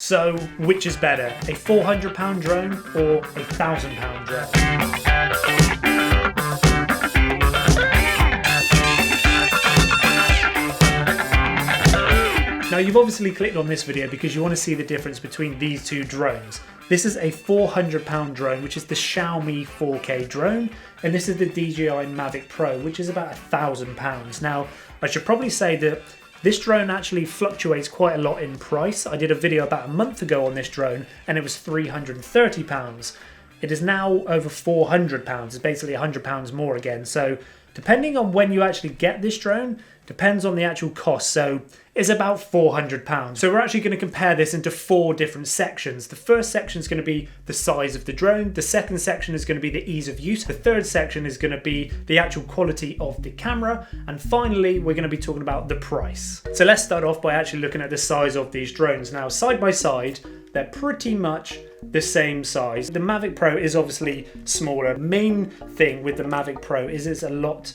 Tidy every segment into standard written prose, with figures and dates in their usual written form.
So, which is better, a £400 drone or a £1,000 drone? Now, you've obviously clicked on this video because you want to see the difference between these two drones. This is a £400 drone, which is the Xiaomi 4K drone, and this is the DJI Mavic Pro, which is about £1,000. Now, I should probably say that this drone actually fluctuates quite a lot in price. I did a video about a month ago on this drone and it was £330. It is now over £400. It's basically £100 more again. So depending on when you actually get this drone, depends on the actual cost. So it's about £400. So we're actually going to compare this into 4 different sections. The first section is going to be the size of the drone. The second section is going to be the ease of use. The third section is going to be the actual quality of the camera. And finally, we're going to be talking about the price. So let's start off by actually looking at the size of these drones. Now, side by side, they're pretty much the same size. The Mavic Pro is obviously smaller. Main thing with the Mavic Pro is it's a lot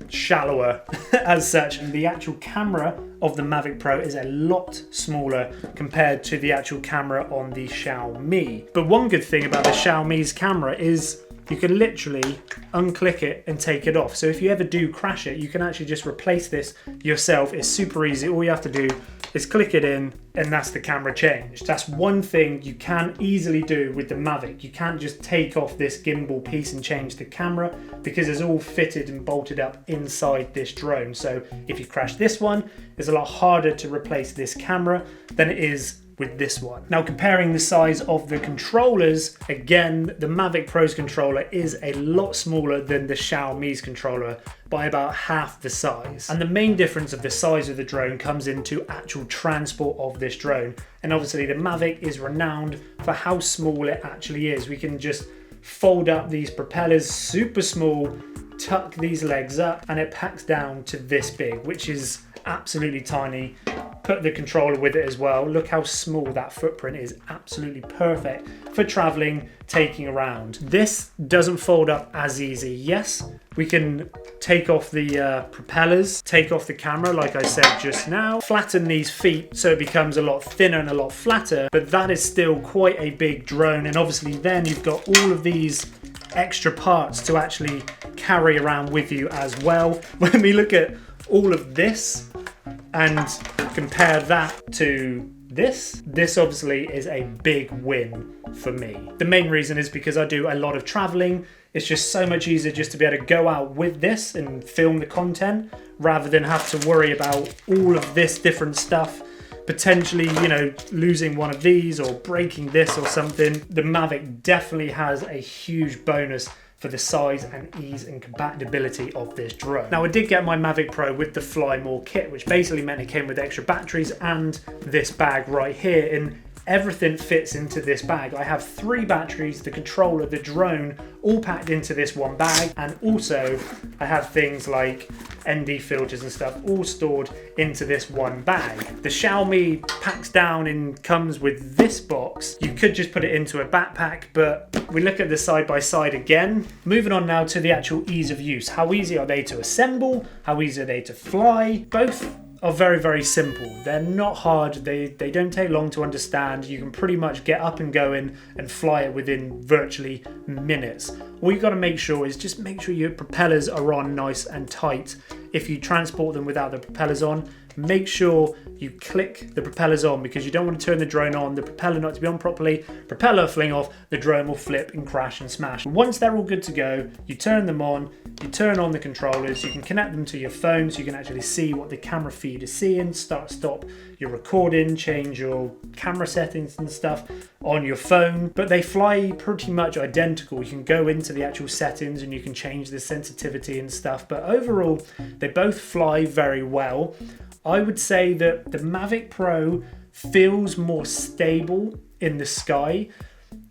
shallower as such, and the actual camera of the Mavic Pro is a lot smaller compared to the actual camera on the Xiaomi. But one good thing about the Xiaomi's camera is you can literally unclick it and take it off. So if you ever do crash it, you can actually just replace this yourself. It's super easy. All you have to do is click it in and that's the camera changed. That's one thing you can easily do with the Mavic. You can't just take off this gimbal piece and change the camera because it's all fitted and bolted up inside this drone. So if you crash this one, it's a lot harder to replace this camera than it is with this one. Now, comparing the size of the controllers, again, the Mavic Pro's controller is a lot smaller than the Xiaomi's controller by about half the size. And the main difference of the size of the drone comes into actual transport of this drone. And obviously the Mavic is renowned for how small it actually is. We can just fold up these propellers super small, tuck these legs up, and it packs down to this big, which is absolutely tiny. Put the controller with it as well. Look how small that footprint is. Absolutely perfect for traveling, taking around. This doesn't fold up as easy. Yes, we can take off the propellers, take off the camera like I said just now, flatten these feet so it becomes a lot thinner and a lot flatter, but that is still quite a big drone. And obviously then you've got all of these extra parts to actually carry around with you as well. When we look at all of this and compare that to this obviously is a big win for me. The main reason is because I do a lot of traveling. It's just so much easier just to be able to go out with this and film the content rather than have to worry about all of this different stuff, potentially, you know, losing one of these or breaking this or something. The Mavic definitely has a huge bonus for the size and ease and compatibility of this drone. Now, I did get my Mavic Pro with the Fly More kit, which basically meant it came with extra batteries and this bag right here, and everything fits into this bag. I have 3 batteries, the controller, the drone, all packed into this one bag, and also I have things like ND filters and stuff all stored into this one bag. The Xiaomi packs down and comes with this box. You could just put it into a backpack, but we look at the side by side again. Moving on now to the actual ease of use. How easy are they to assemble? How easy are they to fly? Both are very, very simple. They're not hard. They don't take long to understand. You can pretty much get up and going and fly it within virtually minutes. All you got to make sure is just make sure your propellers are on nice and tight. If you transport them without the propellers on, make sure you click the propellers on because you don't want to turn the drone on, the propeller not to be on properly, propeller fling off, the drone will flip and crash and smash. Once they're all good to go, you turn them on, you turn on the controllers, you can connect them to your phone so you can actually see what the camera feed is seeing, start, stop your recording, change your camera settings and stuff on your phone. But they fly pretty much identical. You can go into the actual settings and you can change the sensitivity and stuff, but overall they both fly very well. I would say that the Mavic Pro feels more stable in the sky.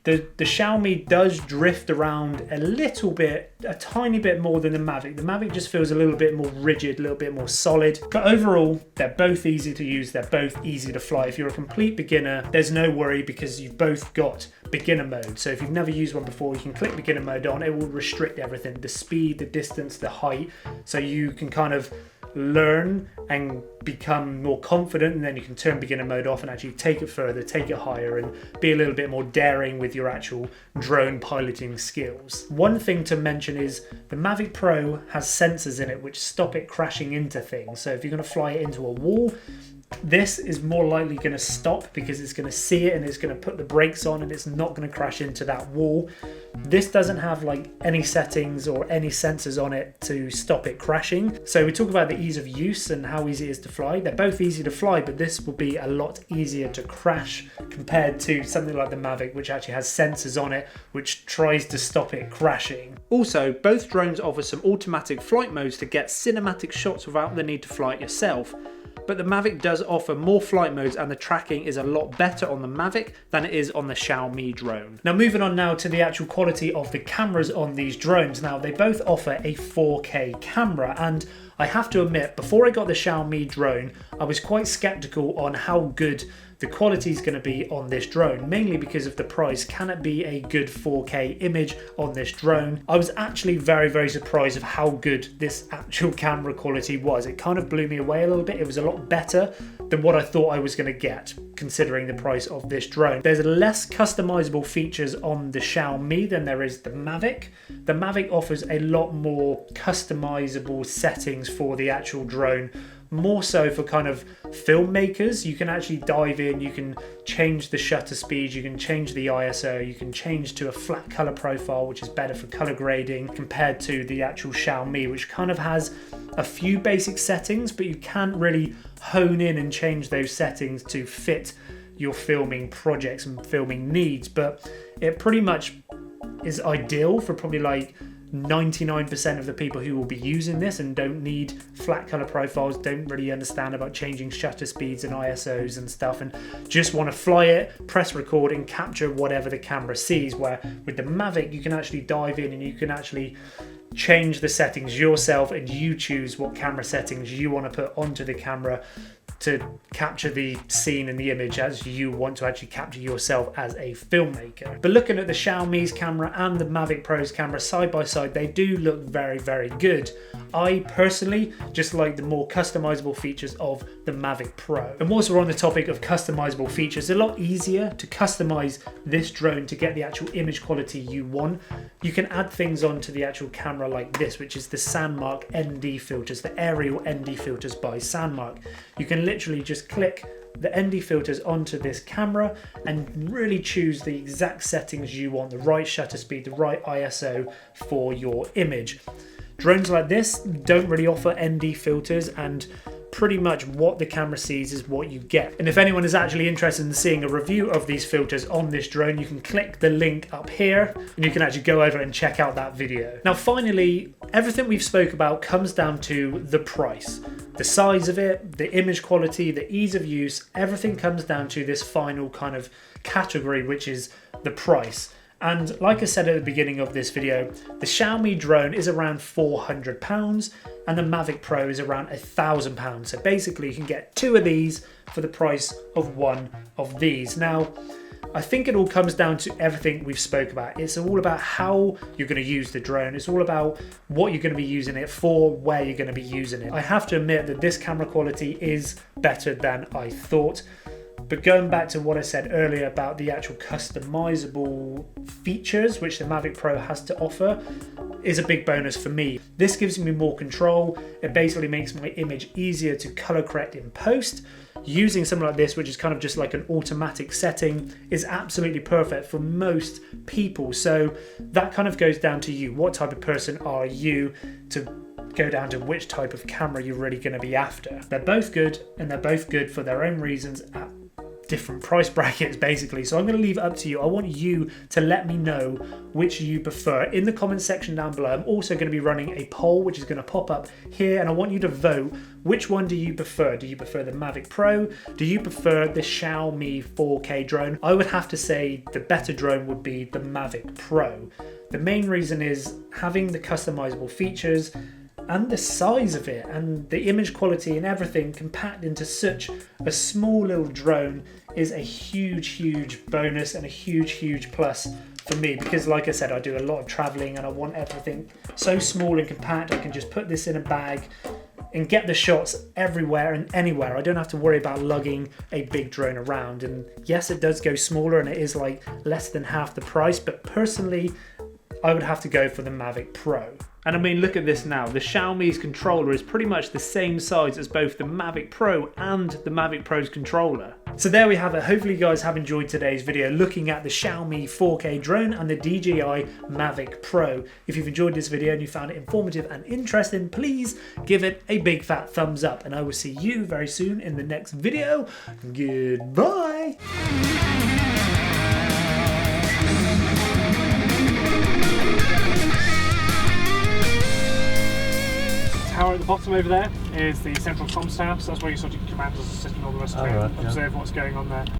The Xiaomi does drift around a little bit, a tiny bit more than the Mavic. The Mavic just feels a little bit more rigid, a little bit more solid. But overall, they're both easy to use. They're both easy to fly. If you're a complete beginner, there's no worry because you've both got beginner mode. So if you've never used one before, you can click beginner mode on. It will restrict everything, the speed, the distance, the height. So you can kind of learn and become more confident, and then you can turn beginner mode off and actually take it further, take it higher, and be a little bit more daring with your actual drone piloting skills. One thing to mention is the Mavic Pro has sensors in it which stop it crashing into things. So if you're going to fly it into a wall, this is more likely going to stop because it's going to see it and it's going to put the brakes on and it's not going to crash into that wall. This doesn't have like any settings or any sensors on it to stop it crashing. So we talk about the ease of use and how easy it is to fly. They're both easy to fly, but this will be a lot easier to crash compared to something like the Mavic, which actually has sensors on it which tries to stop it crashing. Also, both drones offer some automatic flight modes to get cinematic shots without the need to fly it yourself. But the Mavic does offer more flight modes, and the tracking is a lot better on the Mavic than it is on the Xiaomi drone. Now moving on now to the actual quality of the cameras on these drones. Now they both offer a 4K camera, and I have to admit, before I got the Xiaomi drone, I was quite skeptical on how good the quality is going to be on this drone, mainly because of the price. Can it be a good 4K image on this drone? I was actually very surprised of how good this actual camera quality was. It kind of blew me away a little bit. It was a lot better than what I thought I was going to get, considering the price of this drone. There's less customizable features on the Xiaomi than there is the Mavic. The Mavic offers a lot more customizable settings for the actual drone, more so for kind of filmmakers. You can actually dive in, you can change the shutter speed, you can change the ISO, you can change to a flat color profile, which is better for color grading compared to the actual Xiaomi, which kind of has a few basic settings, but you can't really hone in and change those settings to fit your filming projects and filming needs. But it pretty much is ideal for probably like 99% of the people who will be using this and don't need flat color profiles, don't really understand about changing shutter speeds and ISOs and stuff, and just want to fly it, press record and capture whatever the camera sees. Where with the Mavic you can actually dive in and you can actually change the settings yourself, and you choose what camera settings you want to put onto the camera to capture the scene and the image as you want to actually capture yourself as a filmmaker. But looking at the Xiaomi's camera and the Mavic Pro's camera side by side, they do look very good. I personally just like the more customizable features of the Mavic Pro. And whilst we're on the topic of customizable features, it's a lot easier to customize this drone to get the actual image quality you want. You can add things onto the actual camera like this, which is the Sandmark ND filters, the aerial ND filters by Sandmark. You can literally just click the ND filters onto this camera and really choose the exact settings you want, the right shutter speed, the right ISO for your image. Drones like this don't really offer ND filters, and pretty much what the camera sees is what you get. And if anyone is actually interested in seeing a review of these filters on this drone, you can click the link up here and you can actually go over and check out that video. Now finally, everything we've spoke about comes down to the price. The size of it, the image quality, the ease of use, everything comes down to this final kind of category, which is the price. And like I said at the beginning of this video, the Xiaomi drone is around £400 and the Mavic Pro is around £1,000. So basically you can get two of these for the price of one of these. Now, I think it all comes down to everything we've spoke about. It's all about how you're going to use the drone. It's all about what you're going to be using it for, where you're going to be using it. I have to admit that this camera quality is better than I thought. But going back to what I said earlier about the actual customizable features which the Mavic Pro has to offer is a big bonus for me. This gives me more control. It basically makes my image easier to color correct in post. Using something like this, which is kind of just like an automatic setting, is absolutely perfect for most people. So that kind of goes down to you. What type of person are you to go down to which type of camera you're really going to be after? They're both good, and they're both good for their own reasons at different price brackets basically. So I'm going to leave it up to you. I want you to let me know which you prefer in the comment section down below. I'm also going to be running a poll which is going to pop up here, and I want you to vote. Which one do you prefer? Do you prefer the Mavic Pro? Do you prefer the Xiaomi 4K drone? I would have to say the better drone would be the Mavic Pro. The main reason is having the customizable features and the size of it and the image quality and everything compact into such a small little drone is a huge bonus and a huge plus for me, because like I said, I do a lot of traveling and I want everything so small and compact. I can just put this in a bag, and get the shots everywhere and anywhere. I don't have to worry about lugging a big drone around. And yes, it does go smaller and it is like less than half the price, but personally, I would have to go for the Mavic Pro. And I mean, look at this now. The Xiaomi's controller is pretty much the same size as both the Mavic Pro and the Mavic Pro's controller. So there we have it. Hopefully you guys have enjoyed today's video looking at the Xiaomi 4K drone and the DJI Mavic Pro. If you've enjoyed this video and you found it informative and interesting, please give it a big fat thumbs up. And I will see you very soon in the next video. Goodbye. Tower at the bottom over there is the central comms tower, so that's where your sort of commanders are sitting, all the rest of it, observe what's going on there.